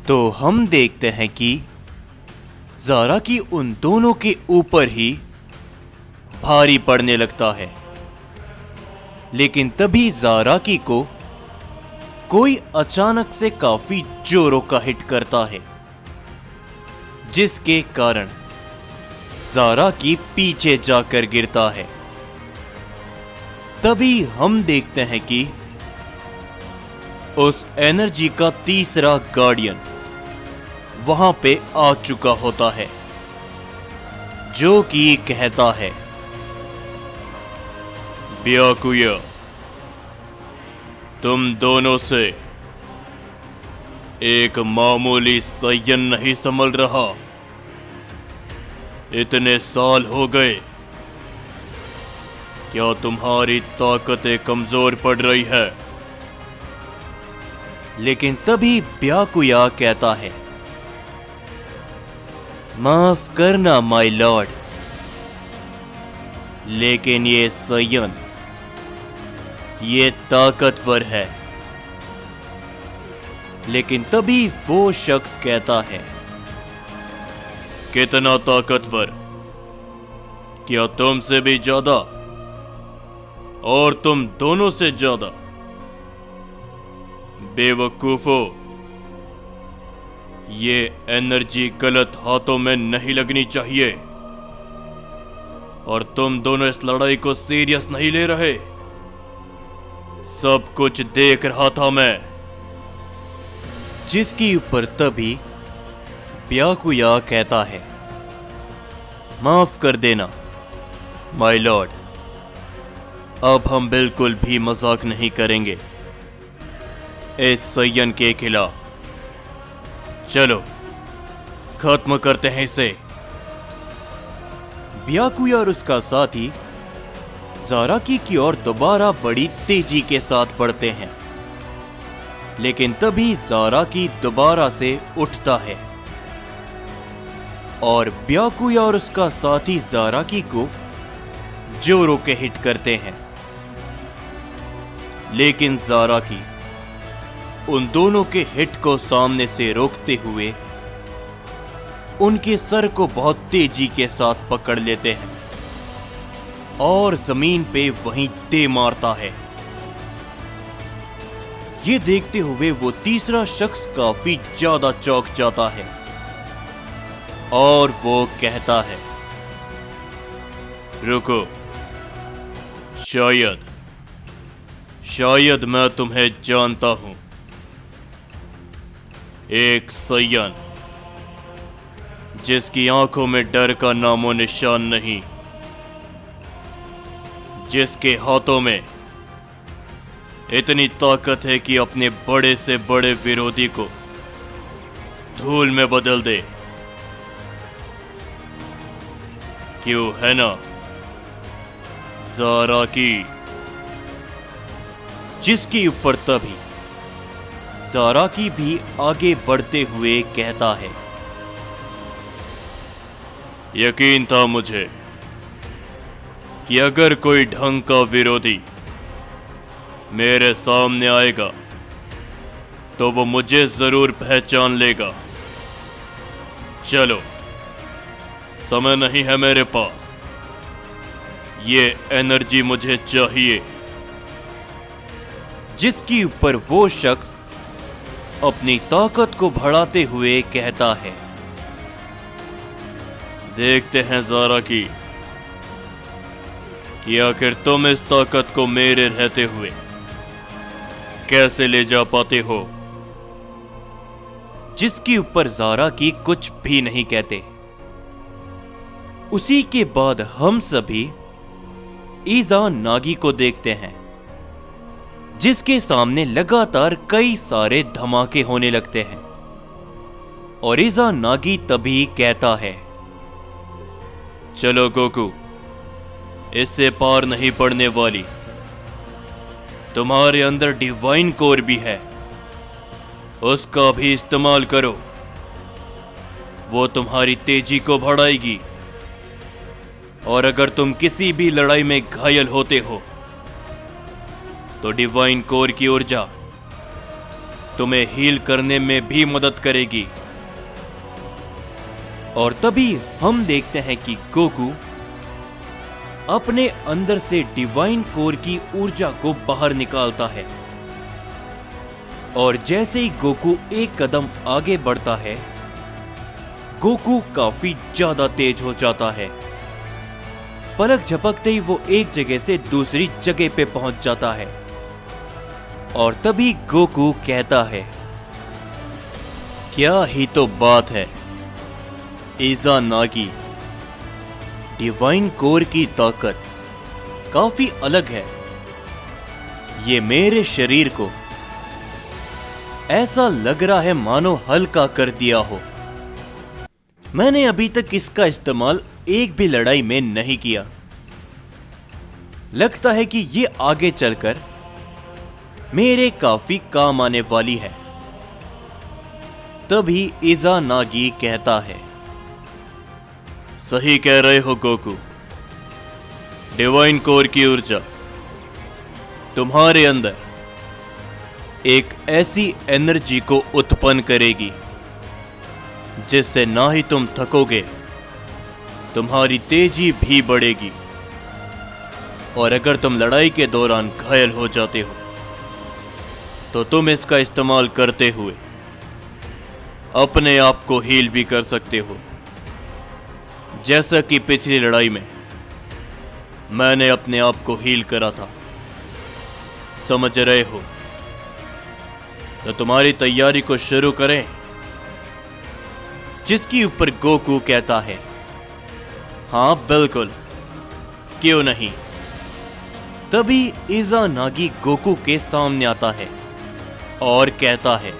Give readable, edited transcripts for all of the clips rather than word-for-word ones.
तो हम देखते हैं कि ज़ारा की उन दोनों के ऊपर ही भारी पड़ने लगता है। लेकिन तभी ज़ारा की को कोई अचानक से काफी जोरों का हिट करता है, जिसके कारण ज़ारा की पीछे जाकर गिरता है। तभी हम देखते हैं कि उस एनर्जी का तीसरा गार्डियन वहां पे आ चुका होता है, जो कि कहता है, ब्याकुया, तुम दोनों से एक मामूली सय्यन नहीं संभल रहा। इतने साल हो गए, क्या तुम्हारी ताकतें कमजोर पड़ रही है? लेकिन तभी ब्याकुया कहता है, माफ करना माय लॉर्ड, लेकिन ये सय्यन ये ताकतवर है। लेकिन तभी वो शख्स कहता है, कितना ताकतवर? क्या तुमसे भी ज्यादा? और तुम दोनों से ज्यादा? बेवकूफो, ये एनर्जी गलत हाथों में नहीं लगनी चाहिए। और तुम दोनों इस लड़ाई को सीरियस नहीं ले रहे। सब कुछ देख रहा था मैं। जिसके ऊपर तभी ब्याकुया कहता है, माफ कर देना माय लॉर्ड, अब हम बिल्कुल भी मजाक नहीं करेंगे इस सय्यन के खिलाफ। चलो खत्म करते हैं इसे। ब्याकुया और उसका साथी ज़ारा की ओर दोबारा बड़ी तेजी के साथ बढ़ते हैं। लेकिन तभी ज़ारा की दोबारा से उठता है और ब्याकुया और उसका साथी ज़ारा की को जोरों के हिट करते हैं। लेकिन ज़ारा की उन दोनों के हिट को सामने से रोकते हुए उनके सर को बहुत तेजी के साथ पकड़ लेते हैं और जमीन पे वहीं दे मारता है। ये देखते हुए वो तीसरा शख्स काफी ज्यादा चौंक जाता है और वो कहता है, रुको, शायद मैं तुम्हें जानता हूं। एक सय्यन जिसकी आंखों में डर का नामो निशान नहीं, जिसके हाथों में इतनी ताकत है कि अपने बड़े से बड़े विरोधी को धूल में बदल दे। क्यों है ना ज़ारा की? जिसके ऊपर तभी ज़ारा की भी आगे बढ़ते हुए कहता है, यकीन था मुझे कि अगर कोई ढंग का विरोधी मेरे सामने आएगा तो वो मुझे जरूर पहचान लेगा। चलो, समय नहीं है मेरे पास, ये एनर्जी मुझे चाहिए। जिसके ऊपर वो शख्स अपनी ताकत को बढ़ाते हुए कहता है, देखते हैं ज़ारा की कि आखिर तुम इस ताकत को मेरे रहते हुए कैसे ले जा पाते हो। जिसके ऊपर ज़ारा की कुछ भी नहीं कहते। उसी के बाद हम सभी इज़ानागी को देखते हैं, जिसके सामने लगातार कई सारे धमाके होने लगते हैं और इज़ानागी तभी कहता है, चलो गोकू, इससे पार नहीं पड़ने वाली। तुम्हारे अंदर डिवाइन कोर भी है, उसका भी इस्तेमाल करो, वो तुम्हारी तेजी को बढ़ाएगी। और अगर तुम किसी भी लड़ाई में घायल होते हो तो डिवाइन कोर की ऊर्जा तुम्हें हील करने में भी मदद करेगी। और तभी हम देखते हैं कि गोकू अपने अंदर से डिवाइन कोर की ऊर्जा को बाहर निकालता है। और जैसे ही गोकू एक कदम आगे बढ़ता है, गोकू काफी ज्यादा तेज हो जाता है। पलक झपकते ही वो एक जगह से दूसरी जगह पे पहुंच जाता है। और तभी गोकू कहता है, क्या ही तो बात है इज़ानागी, डिवाइन कोर की ताकत काफी अलग है। ये मेरे शरीर को ऐसा लग रहा है मानो हल्का कर दिया हो। मैंने अभी तक इसका इस्तेमाल एक भी लड़ाई में नहीं किया। लगता है कि ये आगे चलकर मेरे काफी काम आने वाली है। तभी इज़ानागी कहता है, सही कह रहे हो गोकू, डिवाइन कोर की ऊर्जा तुम्हारे अंदर एक ऐसी एनर्जी को उत्पन्न करेगी जिससे ना ही तुम थकोगे, तुम्हारी तेजी भी बढ़ेगी। और अगर तुम लड़ाई के दौरान घायल हो जाते हो तो तुम इसका इस्तेमाल करते हुए अपने आप को हील भी कर सकते हो, जैसा कि पिछली लड़ाई में मैंने अपने आप को हील करा था। समझ रहे हो? तो तुम्हारी तैयारी को शुरू करें। जिसके ऊपर गोकू कहता है, हां बिल्कुल, क्यों नहीं। तभी इज़ानागी गोकू के सामने आता है और कहता है,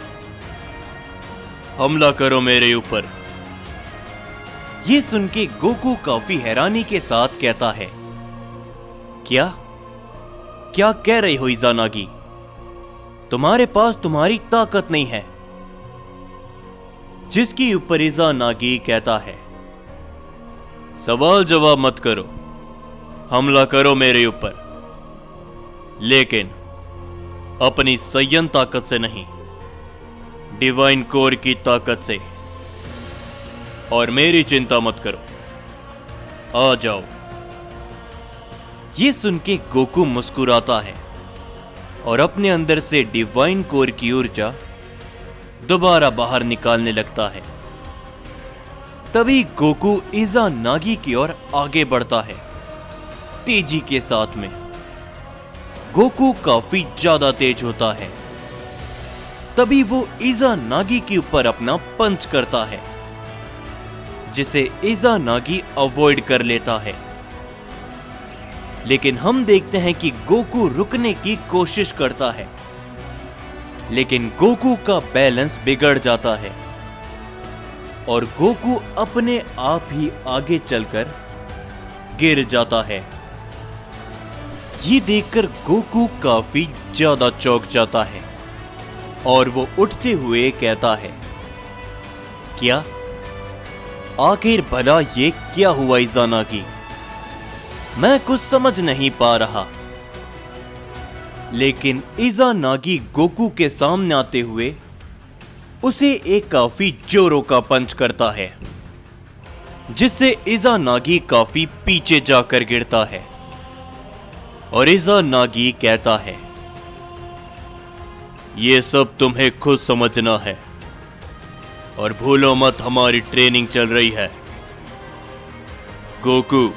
हमला करो मेरे ऊपर। ये सुन के गोकू काफी हैरानी के साथ कहता है, क्या क्या कह रही हो इज़ानागी? तुम्हारे पास तुम्हारी ताकत नहीं है। जिसके ऊपर इज़ानागी कहता है, सवाल जवाब मत करो, हमला करो मेरे ऊपर, लेकिन अपनी संयम ताकत से नहीं, डिवाइन कोर की ताकत से। और मेरी चिंता मत करो, आ जाओ। ये सुन के गोकू मुस्कुराता है और अपने अंदर से डिवाइन कोर की ऊर्जा दोबारा बाहर निकालने लगता है। तभी गोकू इज़ानागी की ओर आगे बढ़ता है तेजी के साथ में। गोकू काफी ज्यादा तेज होता है। तभी वो इज़ानागी के ऊपर अपना पंच करता है, जिसे इज़ानागी अवॉइड कर लेता है। लेकिन हम देखते हैं कि गोकू रुकने की कोशिश करता है, लेकिन गोकू का बैलेंस बिगड़ जाता है और गोकू अपने आप ही आगे चलकर गिर जाता है। ये देखकर गोकू काफी ज्यादा चौंक जाता है और वो उठते हुए कहता है, क्या आखिर भला ये क्या हुआ इज़ानागी? मैं कुछ समझ नहीं पा रहा। लेकिन इज़ानागी गोकू के सामने आते हुए उसे एक काफी जोरों का पंच करता है, जिससे इज़ानागी काफी पीछे जाकर गिरता है। और इज़ानागी कहता है, ये सब तुम्हें खुद समझना है और भूलो मत हमारी ट्रेनिंग चल रही है। गोकू।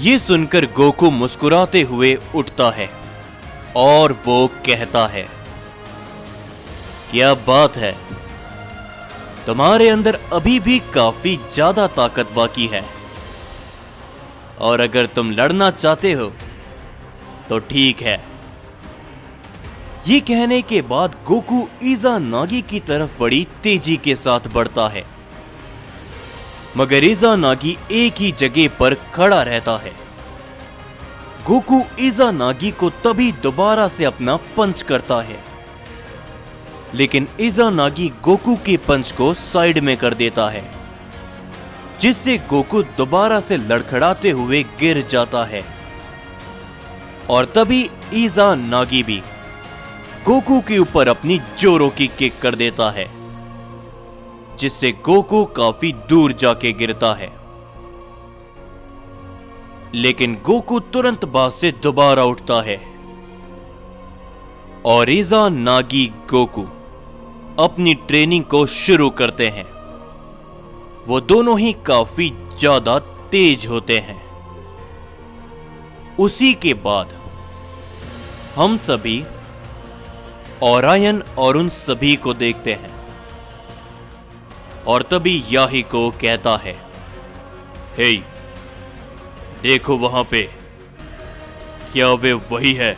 ये सुनकर गोकू मुस्कुराते हुए उठता है और वो कहता है, क्या बात है, तुम्हारे अंदर अभी भी काफी ज्यादा ताकत बाकी है और अगर तुम लड़ना चाहते हो तो ठीक है। ये कहने के बाद गोकू इज़ानागी की तरफ बड़ी तेजी के साथ बढ़ता है, मगर इज़ानागी एक ही जगह पर खड़ा रहता है। गोकू इज़ानागी को तभी दोबारा से अपना पंच करता है, लेकिन इज़ानागी गोकू के पंच को साइड में कर देता है, जिससे गोकू दोबारा से लड़खड़ाते हुए गिर जाता है। और तभी इज़ानागी भी गोकू के ऊपर अपनी जोरों की किक कर देता है, जिससे गोकू काफी दूर जाके गिरता है। लेकिन गोकू तुरंत बाद से दोबारा उठता है और इज़ा, नागी, गोकू अपनी ट्रेनिंग को शुरू करते हैं। वो दोनों ही काफी ज्यादा तेज होते हैं। उसी के बाद हम सभी ओरायन और उन सभी को देखते हैं और तभी याहिको कहता है, हे, देखो वहां पे, क्या वे वही है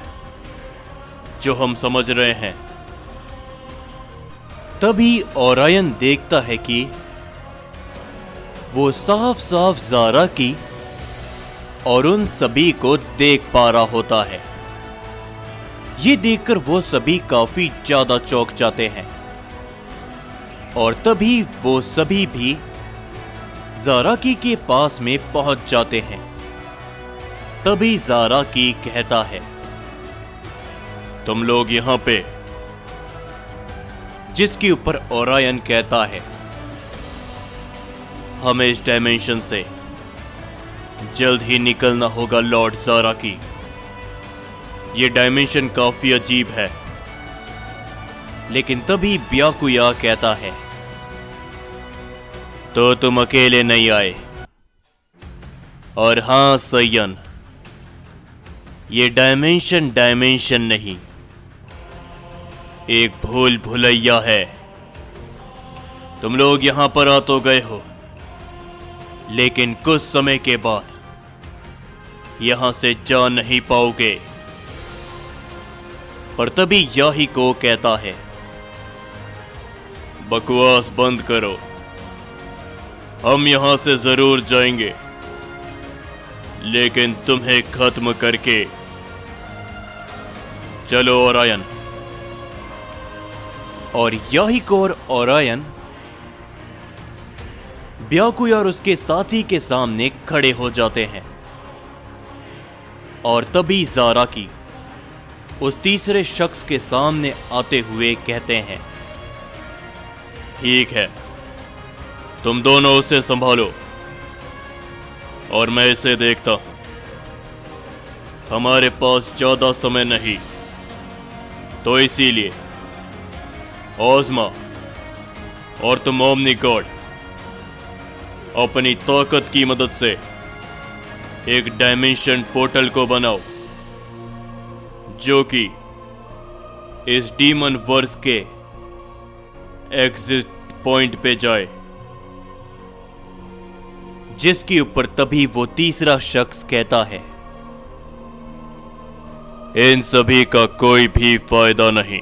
जो हम समझ रहे हैं? तभी ओरायन देखता है कि वो साफ साफ ज़ारा की और उन सभी को देख पा रहा होता है। ये देखकर वो सभी काफी ज्यादा चौंक जाते हैं और तभी वो सभी भी ज़ाराकी के पास में पहुंच जाते हैं। तभी ज़ाराकी कहता है, तुम लोग यहां पे? जिसके ऊपर ओरायन कहता है, हमें इस डायमेंशन से जल्द ही निकलना होगा लॉर्ड ज़ाराकी। ये डायमेंशन काफी अजीब है। लेकिन तभी ब्याकुया कहता है, तो तुम अकेले नहीं आए। और हां सैयन, ये डायमेंशन नहीं, एक भूल भुलैया है। तुम लोग यहां पर आ तो गए हो, लेकिन कुछ समय के बाद यहां से जा नहीं पाओगे। पर तभी याहिको कहता है, बकवास बंद करो, हम यहां से जरूर जाएंगे, लेकिन तुम्हें खत्म करके। चलो ओरायन। और याहिको और ओरायन ब्याकुया और उसके साथी के सामने खड़े हो जाते हैं। और तभी ज़ाराकी उस तीसरे शख्स के सामने आते हुए कहते हैं, ठीक है, तुम दोनों उसे संभालो और मैं इसे देखता हूं। हमारे पास ज्यादा समय नहीं, तो इसीलिए ओज़मा और तुम ओमनी गॉड अपनी ताकत की मदद से एक डायमेंशन पोर्टल को बनाओ, जो कि इस डीमन वर्स के एग्जिट पॉइंट पे जाए। जिसके ऊपर तभी वो तीसरा शख्स कहता है, इन सभी का कोई भी फायदा नहीं,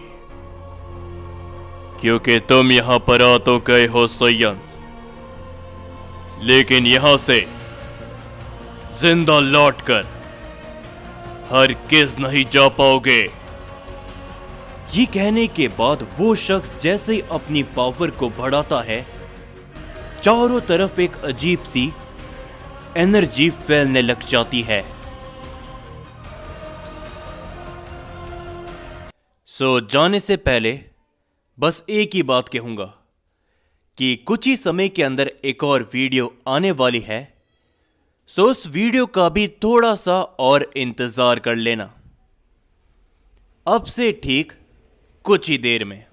क्योंकि तुम यहां पर आ तो गए हो सैयन्स, लेकिन यहां से जिंदा लौटकर हर किस नहीं जा पाओगे। ये कहने के बाद वो शख्स जैसे ही अपनी पावर को बढ़ाता है, चारों तरफ एक अजीब सी एनर्जी फैलने लग जाती है। जाने से पहले बस एक ही बात कहूंगा कि कुछ ही समय के अंदर एक और वीडियो आने वाली है, उस वीडियो का भी थोड़ा सा और इंतजार कर लेना। अब से ठीक कुछ ही देर में।